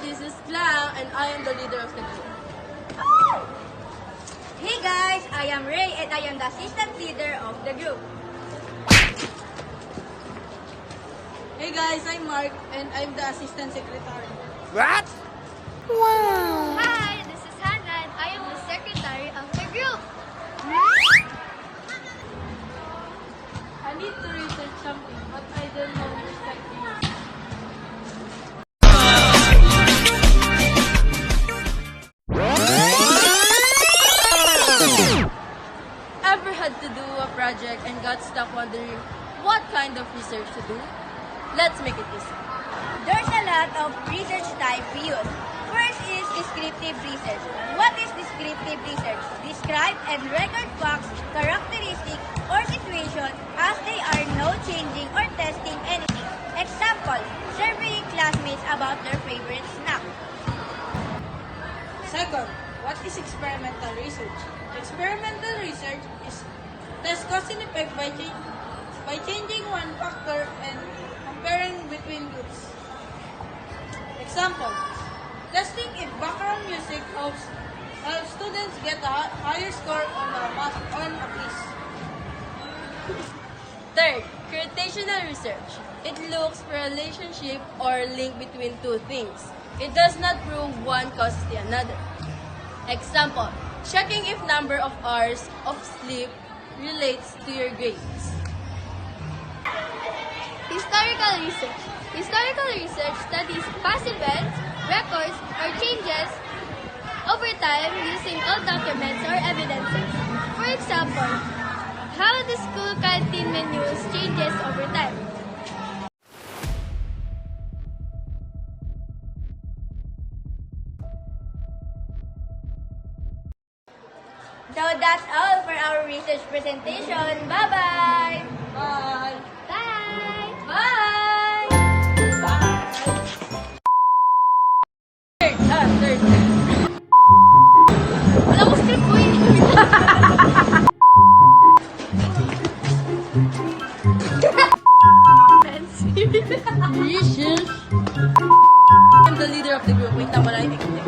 this is Clang and I am the leader of the group. Hey guys, I am Ray and I am the assistant leader of the group. Hey guys, I'm Mark and I'm the assistant secretary. What? Wow! Hi, this is Hannah and I am the secretary of the group. I need to research something, but I don't know exactly. Ever had to do a project and got stuck wondering what kind of research to do? Let's make it easy. There's a lot of research type we use. First is descriptive research. What is descriptive research? Describe and record facts, characteristics, or situations as they are not changing or testing anything. Example, surveying classmates about their favorite snack. Second, what is experimental research? Experimental research is test cause and effect by changing one factor and comparing between groups. Example, testing if background music helps students get a higher score on a quiz. Third, quotational research. It looks for a relationship or link between two things. It does not prove one causes the another. Example, checking if number of hours of sleep relates to your grades. Historical research. Historical research studies past events, records, or changes over time using old documents or evidences. For example, how the school canteen menus changes over time. So that's all for our research presentation. Bye-bye! Bye! Bye! Bye! Third. Wala ko script ko yun. Research. I'm the leader of the group. Wait lang, wala yung ikot.